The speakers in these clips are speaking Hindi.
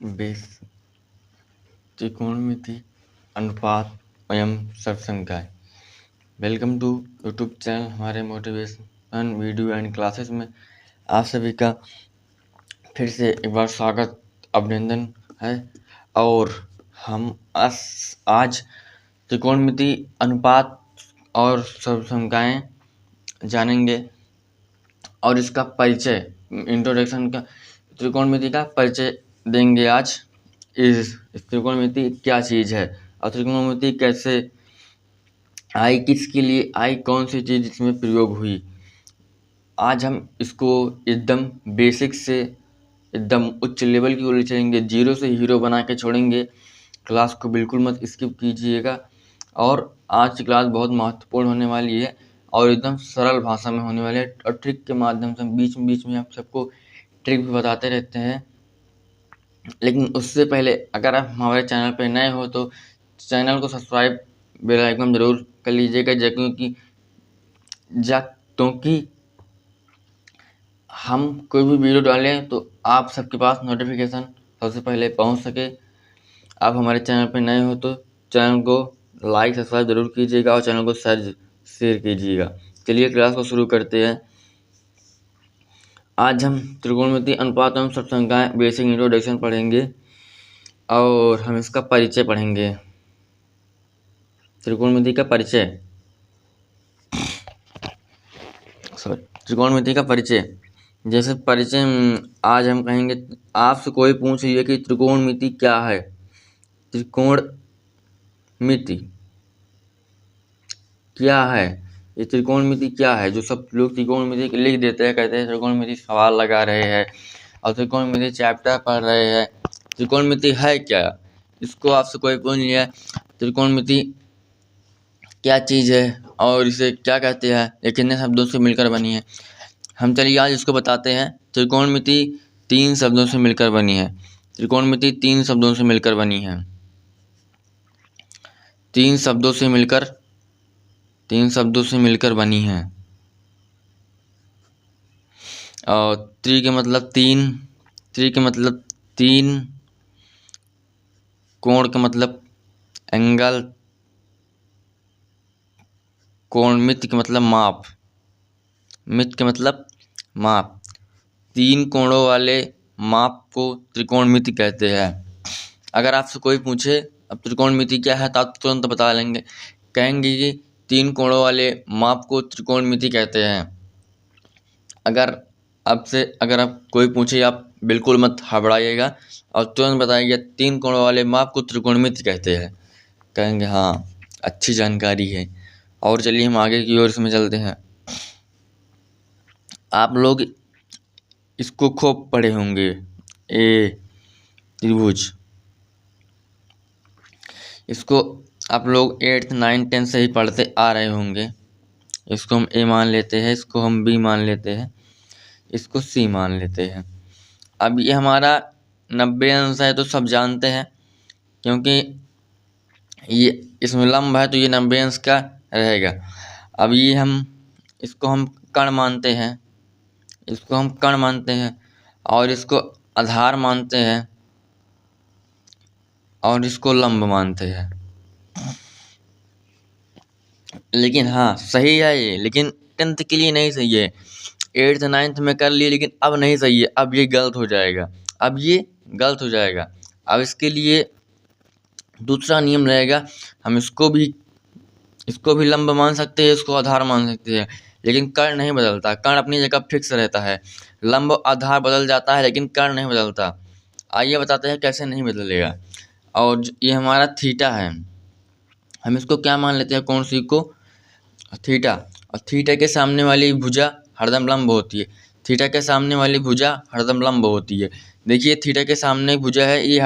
बेस त्रिकोणमिति अनुपात एवं सर्वसंख्याएं। वेलकम टू यूट्यूब चैनल हमारे मोटिवेशन वीडियो एंड क्लासेस में आप सभी का फिर से एक बार स्वागत अभिनंदन है। और हम आज त्रिकोणमिति अनुपात और सर्वसंख्याएं जानेंगे और इसका परिचय इंट्रोडक्शन का त्रिकोणमिति का परिचय देंगे। आज इस त्रिकोणमिति क्या चीज़ है और त्रिकोणमिति कैसे आई, किसके लिए आई, कौन सी चीज़ इसमें प्रयोग हुई। आज हम इसको एकदम बेसिक से एकदम उच्च लेवल की ओर चलेंगे, जीरो से हीरो बना के छोड़ेंगे। क्लास को बिल्कुल मत स्किप कीजिएगा और आज की क्लास बहुत महत्वपूर्ण होने वाली है और एकदम सरल भाषा में होने वाली है और ट्रिक के माध्यम से बीच में आप सबको ट्रिक भी बताते रहते हैं। लेकिन उससे पहले अगर आप हमारे चैनल पर नए हो तो चैनल को सब्सक्राइब, बेल आइकन जरूर कर लीजिएगा, क्योंकि हम कोई भी वीडियो डालें तो आप सबके पास नोटिफिकेशन सबसे पहले पहुंच सके। आप हमारे चैनल पर नए हो तो चैनल को लाइक सब्सक्राइब जरूर कीजिएगा और चैनल को शेयर कीजिएगा। चलिए क्लास को शुरू करते हैं। आज हम त्रिकोणमिति अनुपात एवं सर्वसंख्याएं बेसिक इंट्रोडक्शन पढ़ेंगे और हम इसका परिचय पढ़ेंगे। त्रिकोणमिति का परिचय, त्रिकोणमिति का परिचय। जैसे परिचय आज हम कहेंगे, आपसे कोई पूछ लिया कि त्रिकोणमिति क्या है, त्रिकोणमिति क्या है, ये त्रिकोणमिति क्या है। जो सब लोग त्रिकोणमिति लिख देते हैं, कहते हैं त्रिकोणमिति सवाल लगा रहे हैं और त्रिकोणमिति चैप्टर पढ़ रहे हैं। त्रिकोणमिति है क्या, इसको आपसे कोई पूछ लिया त्रिकोणमिति क्या चीज़ है और इसे क्या कहते हैं, ये कितने शब्दों से मिलकर बनी है। हम चलिए आज इसको बताते हैं। त्रिकोणमिति 3 शब्दों से मिलकर बनी है। त्रिकोणमिति 3 शब्दों से मिलकर बनी है। 3 शब्दों से मिलकर बनी है। और त्रि के मतलब 3, कोण का मतलब एंगल, कोणमिति का मतलब माप, मित का मतलब माप। 3 कोणों वाले माप को त्रिकोणमिति कहते हैं। अगर आपसे कोई पूछे अब त्रिकोणमिति क्या है तो आप तुरंत बता लेंगे, कहेंगे कि 3 कोणों वाले माप को त्रिकोणमिति कहते हैं। अगर आप कोई पूछे आप बिल्कुल मत घबराइएगा और तुरंत बताइए 3 कोणों वाले माप को त्रिकोणमिति कहते हैं, कहेंगे हाँ अच्छी जानकारी है। और चलिए हम आगे की ओर इसमें चलते हैं। आप लोग इसको खूब पढ़े होंगे, ए त्रिभुज। इसको आप लोग 8th 9th 10th से ही पढ़ते आ रहे होंगे। इसको हम ए मान लेते हैं, इसको हम बी मान लेते हैं, इसको सी मान लेते हैं। अब ये हमारा 90 अंश है तो सब जानते हैं, क्योंकि ये इसमें लंब है तो ये 90 अंश का रहेगा। अब ये इसको हम कर्ण मानते हैं, और इसको आधार मानते हैं और इसको लंब मानते हैं। लेकिन हाँ सही है ये, लेकिन 10th के लिए नहीं सही है। 8th 9th में कर लिए लेकिन अब नहीं सही है, अब ये गलत हो जाएगा। अब इसके लिए दूसरा नियम रहेगा, हम इसको भी लंब मान सकते हैं, इसको आधार मान सकते हैं, लेकिन कर्ण नहीं बदलता। कर्ण अपनी जगह फिक्स रहता है। लंब आधार बदल जाता है लेकिन कर्ण नहीं बदलता। आइए बताते हैं कैसे नहीं बदलेगा। और ये हमारा थीटा है, हम इसको क्या मान लेते हैं, कौन सी को, थीटा। और थीटा के सामने वाली भुजा हरदम लंब होती है। देखिए थीटा के सामने भुजा है, ये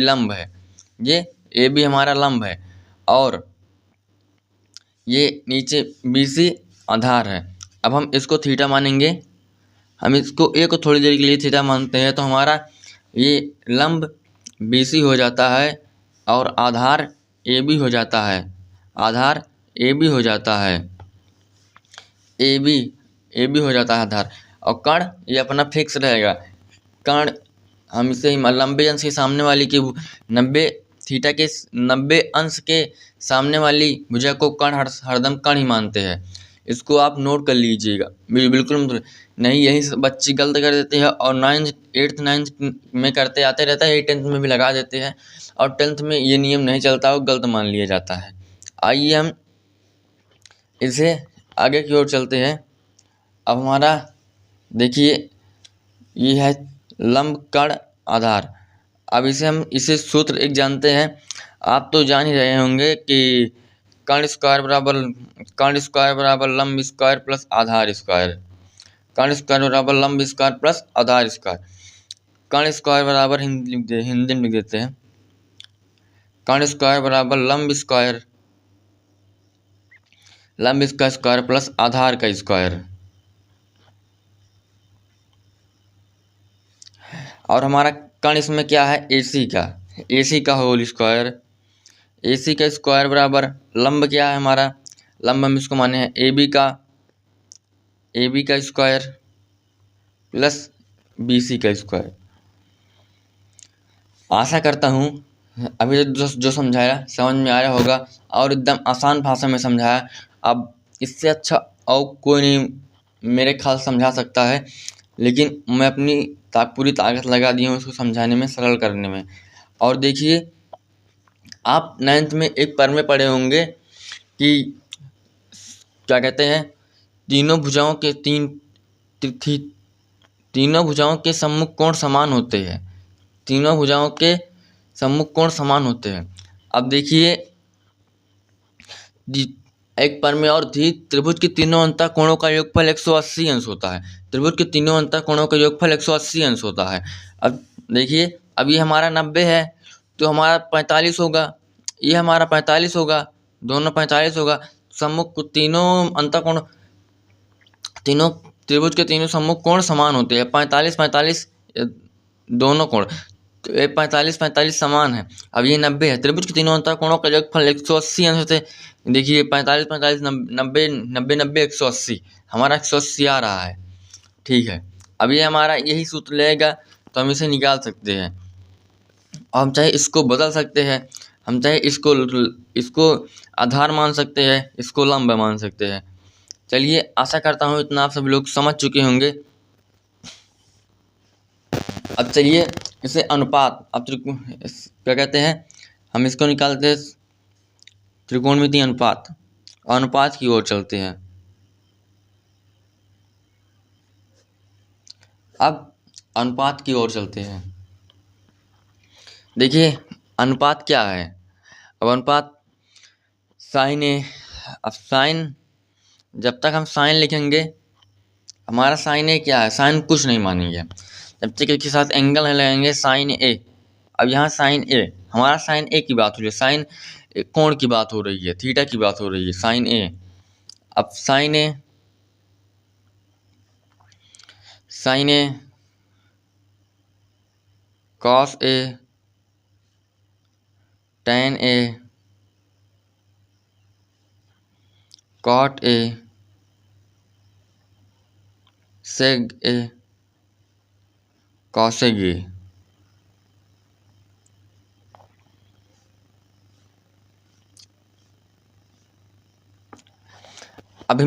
लंब है, ये भी हमारा लंब है और ये नीचे BC आधार है। अब हम इसको थीटा मानेंगे, हम इसको ए को थोड़ी देर के लिए थीटा मानते हैं तो हमारा ये लंब BC हो जाता है और आधार AB हो जाता है। AB हो जाता है आधार। और कर्ण ये अपना फिक्स रहेगा। कर्ण हम इसे लंबे अंश के सामने वाली की 90 थीटा के 90 अंश के सामने वाली भुजा को कर्ण हरदम कर्ण ही मानते हैं। इसको आप नोट कर लीजिएगा। बिल्कुल मतलब नहीं, यही बच्चे गलत कर देते हैं और 9th 8th 9th में करते आते रहता है, 10th में भी लगा देते हैं और 10th में ये नियम नहीं चलता, वो गलत मान लिया जाता है। आइए हम इसे आगे की ओर चलते हैं। अब हमारा देखिए ये है लंब कर्ण आधार। अब इसे सूत्र एक जानते हैं, आप तो जान ही रहे होंगे कि कर्ण स्क्वायर बराबर लंब स्क्वायर प्लस आधार स्क्वायर। कर्ण स्क्वायर बराबर लंब स्क्वायर प्लस आधार स्क्वायर। कर्ण स्क्वायर बराबर हिंदी में लिख देते हैं, कर्ण स्क्वायर बराबर लंब स्क्वायर स्क्वायर प्लस आधार का स्क्वायर। और हमारा कर्ण इसमें क्या है, AC का होल स्क्वायर। AC का स्क्वायर बराबर लंब क्या है हमारा, लंब हम इसको माने हैं AB का स्क्वायर प्लस BC का स्क्वायर। आशा करता हूँ अभी जो समझाया समझ में आया होगा और एकदम आसान भाषा में समझाया। अब इससे अच्छा और कोई नहीं मेरे ख्याल समझा सकता है, लेकिन मैं अपनी पूरी ताकत लगा दी हूँ उसको समझाने में, सरल करने में। और देखिए आप 9th में एक पर में पढ़े होंगे कि क्या कहते हैं, तीनों भुजाओं के सम्मुख कोण समान होते हैं। तीनों भुजाओं के सम्मुख कोण समान होते हैं। अब देखिए एक पर में और थी, त्रिभुज के तीनों अंतः कोणों का योगफल 180 अंश होता है। त्रिभुज के तीनों अंतः कोणों का योगफल 180 अंश होता है। अब देखिए अब ये हमारा 90 है तो हमारा 45 होगा, ये हमारा 45 होगा, दोनों 45 होगा। सम्मुख तीनों अंतः कोण, तीनों त्रिभुज के तीनों सम्मुख कोण समान होते हैं। 45 दोनों कोण, तो ये 45 समान है। अब ये 90 है, त्रिभुज के तीनों अंतः कोणों का योगफल 180 अंश होते। देखिए 45 90 180, हमारा 180 आ रहा है। ठीक है, अब ये हमारा यही सूत्र लेगा तो हम इसे निकाल सकते हैं। और हम चाहे इसको बदल सकते हैं, हम चाहे इसको आधार मान सकते हैं, इसको लंब मान सकते हैं। चलिए आशा करता हूँ इतना आप सभी लोग समझ चुके होंगे। अब चलिए इसे अनुपात, अब क्या कहते हैं, हम इसको निकालते हैं त्रिकोणमितीय अनुपात की ओर चलते हैं। अब अनुपात की ओर चलते हैं। देखिए अनुपात क्या है, अब अनुपात साइन ए। अब साइन, जब तक हम साइन लिखेंगे, हमारा साइन ए क्या है, साइन कुछ नहीं मानेंगे, जब तक इसके साथ एंगल लगाएंगे साइन ए। अब यहाँ साइन ए, हमारा साइन ए की बात हो रही है, साइन कोण की बात हो रही है, थीटा की बात हो रही है, साइन ए। अब sign A cos A tan A cot A sec A cosec ए। अब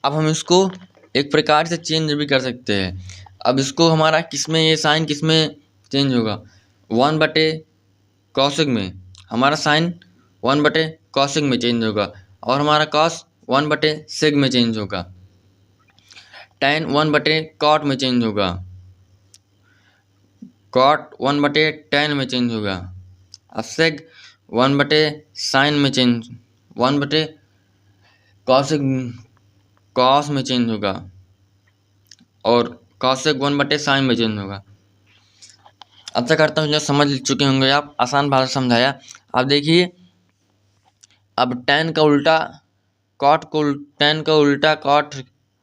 हम इसको एक प्रकार से चेंज भी कर सकते हैं। अब इसको हमारा किसमें, ये साइन किसमें चेंज होगा, 1/cosec में। हमारा साइन 1/cosec में चेंज होगा और हमारा cos 1/sec में चेंज होगा। tan 1/cot में चेंज होगा, cot 1/tan में चेंज होगा। अब sec 1/sin में चेंज, 1/cosec cos में चेंज होगा और cosec 1/sin में चेंज होगा। अच्छा करता हूँ जो समझ चुके होंगे आप, आसान भाषा समझाया। अब देखिए अब tan का उल्टा cot tan का उल्टा cot,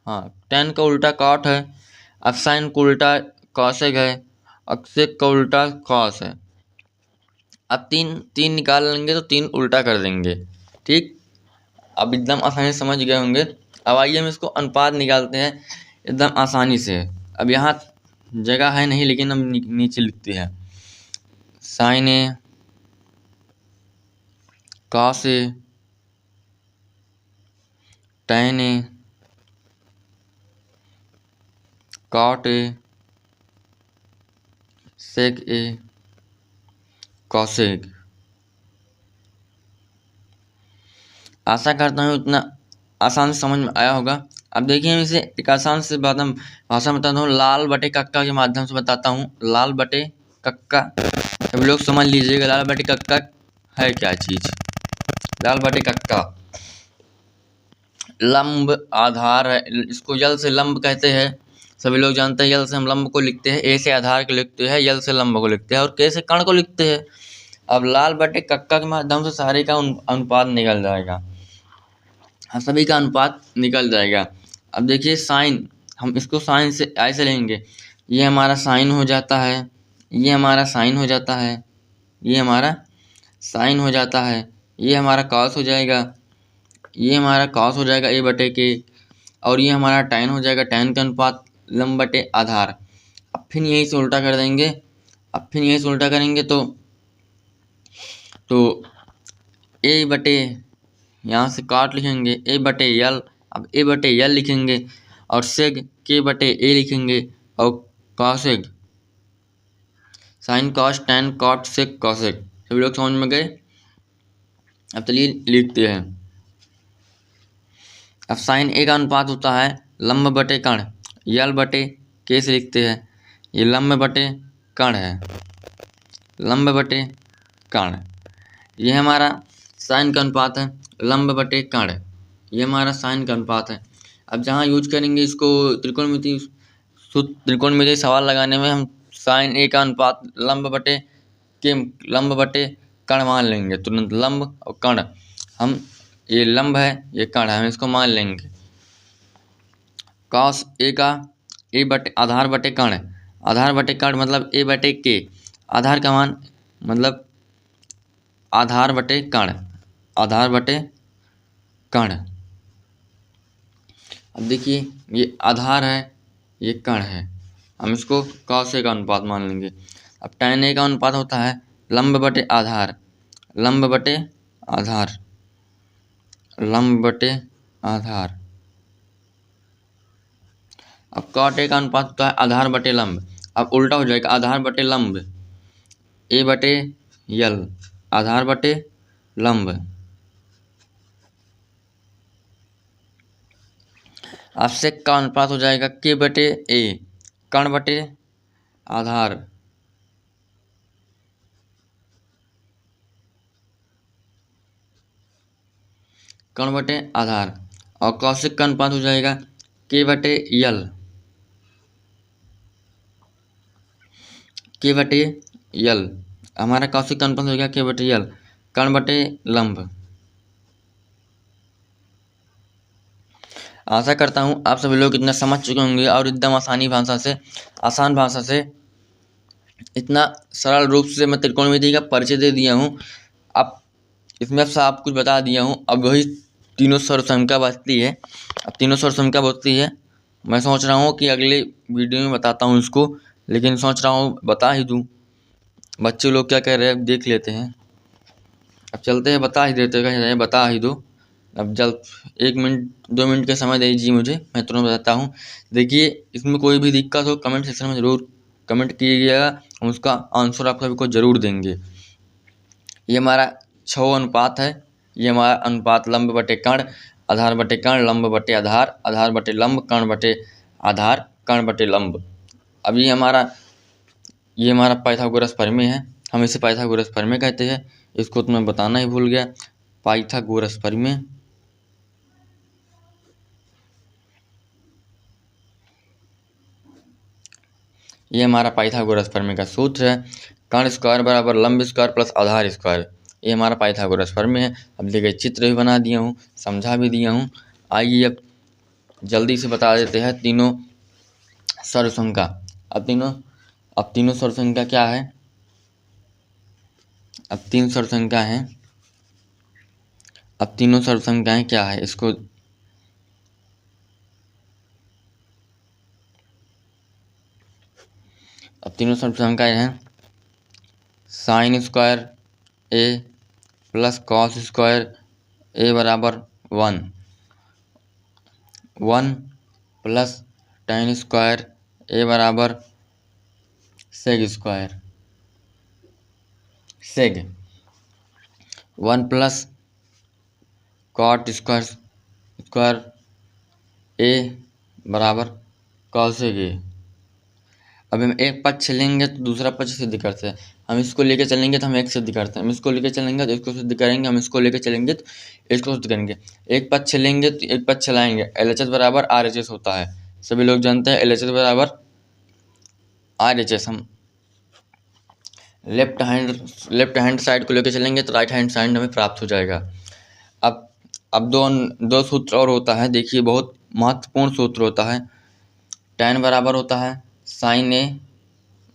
हाँ tan का उल्टा cot है। अब sin का उल्टा cosec है, अब sec का उल्टा cos है। अब तीन निकाल लेंगे तो 3 उल्टा कर देंगे। ठीक, अब एकदम आसानी से समझ गए होंगे। अब आइए हम इसको अनुपात निकालते हैं एकदम आसानी से। अब यहाँ जगह है नहीं, लेकिन हम नीचे लिखते हैं। Sine A, cos A, tan A, cot A, sec A, cosec. आशा करता हूँ इतना आसान से समझ में आया होगा। अब देखिए, हम इसे एक आसान से बात हम भाषा में बताता हूँ, लाल बटे कक्का के माध्यम से बताता हूँ। लाल बटे कक्का, अब लोग समझ लीजिएगा लाल बटे कक्का है क्या चीज। लाल बटे कक्का लंब आधार है, इसको यल से लंब कहते हैं। सभी लोग जानते हैं यल से हम लंब को लिखते हैं, ए से आधार को लिखते हैं, यल से लंब को लिखते हैं और के से कर्ण को लिखते हैं। अब लाल बटे कक्का के माध्यम से सारे का अनुपात निकल जाएगा, सभी का अनुपात निकल जाएगा। अब देखिए साइन, हम इसको साइन से ऐसे लेंगे, ये हमारा साइन हो जाता है, ये हमारा साइन हो जाता है, ये हमारा साइन हो जाता है, ये हमारा कॉस हो जाएगा, ये हमारा कॉस हो जाएगा ए बटे के, और ये हमारा टैन हो जाएगा, टैन का अनुपात लंब बटे आधार। अब फिर यहीं से उल्टा कर देंगे, अब फिर यहीं से उल्टा करेंगे तो ए बटे, यहाँ से काट लिखेंगे ए बटे यल, अब ए बटे यल लिखेंगे और सेग के बटे ए लिखेंगे और cosec, sine cos tan cot sec cosec. सभी लोग समझ में गए। अब चलिए लिखते हैं। अब साइन ए का अनुपात होता है लंब बटे कर्ण, यल बटे के से लिखते हैं, ये लंब बटे कर्ण है, लंब बटे कर्ण। ये हमारा साइन का अनुपात है लंब बटे कर्ण, ये हमारा साइन का अनुपात है। अब जहाँ यूज करेंगे इसको त्रिकोणमिति सवाल लगाने में, हम साइन ए का अनुपात लंब बटे कर्ण मान लेंगे तुरंत। लंब और कर्ण, हम ये लंब है ये कर्ण है, हम इसको मान लेंगे। कॉस ए का ए बटे आधार बटे कर्ण, आधार बटे कर्ण मतलब ए बटे के, आधार का मान मतलब आधार बटे कर्ण, आधार बटे कर्ण। अब देखिए ये आधार है ये कर्ण है, हम इसको कॉस ए का अनुपात मान लेंगे। अब टैन ए का अनुपात होता है लंब बटे आधार, लंब बटे आधार, लंब बटे आधार। अब कॉट ए का अनुपात होता है आधार बटे लंब, अब उल्टा हो जाएगा, आधार बटे लंब, ए बटे यल, आधार बटे लंब। अब सेक का अनुपात हो जाएगा के बटे ए, कर्ण बटे आधार, कर्ण बटे आधार। और कौशिक का अनुपात हो जाएगा के बटे यल, के बटे यल। हमारा कौशिक का अनुपात हो गया के बटे यल, कर्ण बटे लंब। आशा करता हूँ आप सभी लोग इतना समझ चुके होंगे और एकदम आसान भाषा से इतना सरल रूप से मैं त्रिकोणमिति का परिचय दे दिया हूँ। अब इसमें सब कुछ बता दिया हूँ। अब वही तीनों सर्वसंख्या बचती है, अब तीनों सर्वसंख्या बचती है। मैं सोच रहा हूँ कि अगले वीडियो में बताता हूँ इसको, लेकिन सोच रहा हूँ बता ही दूँ। बच्चे लोग क्या कह रहे हैं देख लेते हैं। अब चलते हैं, बता ही देते हैं, बता ही दो। अब जल्द 1 मिनट 2 मिनट का समय दीजिए मुझे, मैं तुरंत बताता हूँ। देखिए इसमें कोई भी दिक्कत हो कमेंट सेक्शन में ज़रूर कमेंट कीजिएगा, हम उसका आंसर आप सभी को ज़रूर देंगे। ये हमारा 6 अनुपात है, ये हमारा अनुपात लंब बटे कर्ण, आधार बटे कर्ण, लंब बटे आधार, आधार बटे लंब, कर्ण बटे आधार, कर्ण बटे लंब। अब ये हमारा पाइथागोरस प्रमेय है, हम इसे पाइथागोरस प्रमेय कहते हैं। इसको तो मैं बताना ही भूल गया, पाइथागोरस प्रमेय। ये हमारा पाइथागोरस प्रमेय का सूत्र है, कर्ण स्क्वायर बराबर लंब स्क्वायर प्लस आधार स्क्वायर। ये हमारा पाइथागोरस प्रमेय है। अब देखिए चित्र भी बना दिया हूँ, समझा भी दिया हूँ। आइए अब जल्दी से बता देते हैं तीनों सर्वसंख्या। अब तीनों सर्वसंख्या क्या है, अब तीन सर्वसंख्या हैं, अब तीनों सर्वसंख्याएं क्या है इसको अब तीनों समीकरण हैं sine square A plus cos square A बराबर 1 प्लस टेन स्क्वायर ए बराबर sec square 1 plus cot square A बराबर कॉसेग ए। अब हम एक पक्ष चलेंगे तो दूसरा पक्ष सिद्ध करते हैं। हम इसको लेके चलेंगे तो हम एक सिद्ध करते हैं, हम इसको लेके चलेंगे तो इसको सिद्ध करेंगे, हम इसको लेके चलेंगे तो इसको सिद्ध करेंगे। एक पक्ष चलेंगे तो एक पक्ष चलाएंगे, LHS बराबर RHS होता है, सभी लोग जानते हैं LHS बराबर RHS। हम लेफ्ट हैंड साइड को लेके चलेंगे तो राइट हैंड साइड हमें प्राप्त हो जाएगा। अब दो सूत्र और होता है, देखिए बहुत महत्वपूर्ण सूत्र होता है। tan बराबर होता है साइन ए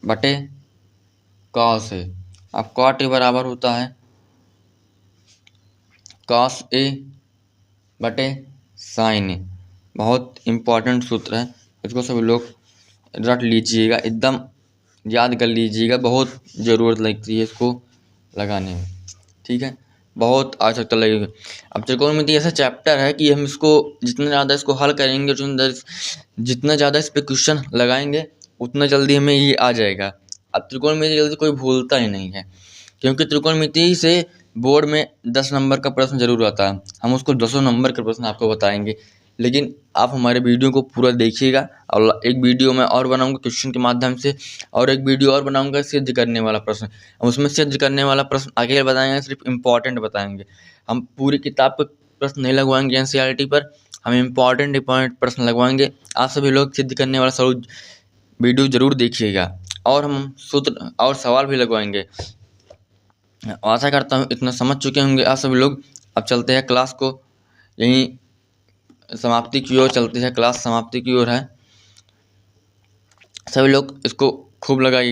बटे कॉस ए। अब कॉट ए बराबर होता है कॉस ए बटे साइन ए। बहुत इम्पोर्टेंट सूत्र है, इसको सभी लोग रट लीजिएगा, एकदम याद कर लीजिएगा, बहुत ज़रूरत लगती है इसको लगाने में, ठीक है, बहुत आवश्यकता लगेगी। अब त्रिकोणमिति ऐसा चैप्टर है कि हम इसको जितना ज़्यादा इसको हल करेंगे, जितना ज़्यादा इस पर क्वेश्चन लगाएंगे उतना जल्दी हमें ये आ जाएगा। अब त्रिकोणमिति जल्दी कोई भूलता ही नहीं है, क्योंकि त्रिकोणमिति से बोर्ड में 10 नंबर का प्रश्न जरूर आता है। हम उसको 10 नंबर का प्रश्न आपको बताएंगे, लेकिन आप हमारे वीडियो को पूरा देखिएगा। और एक वीडियो मैं और बनाऊंगा क्वेश्चन के माध्यम से, और एक वीडियो और बनाऊंगा सिद्ध करने वाला प्रश्न। हम उसमें सिद्ध करने वाला प्रश्न आगे बताएंगे, सिर्फ इम्पॉर्टेंट बताएंगे। हम पूरी किताब पर प्रश्न नहीं लगवाएंगे NCERT पर, हम इम्पॉर्टेंट प्रश्न लगवाएंगे। आप सभी लोग सिद्ध करने वाला वीडियो जरूर देखिएगा, और हम सूत्र और सवाल भी लगवाएंगे। आशा करता हूँ इतना समझ चुके होंगे आप सभी लोग। अब चलते हैं क्लास को, यहीं समाप्ति की ओर चलते हैं, क्लास समाप्ति की ओर है। सभी लोग इसको खूब लगाइएगा।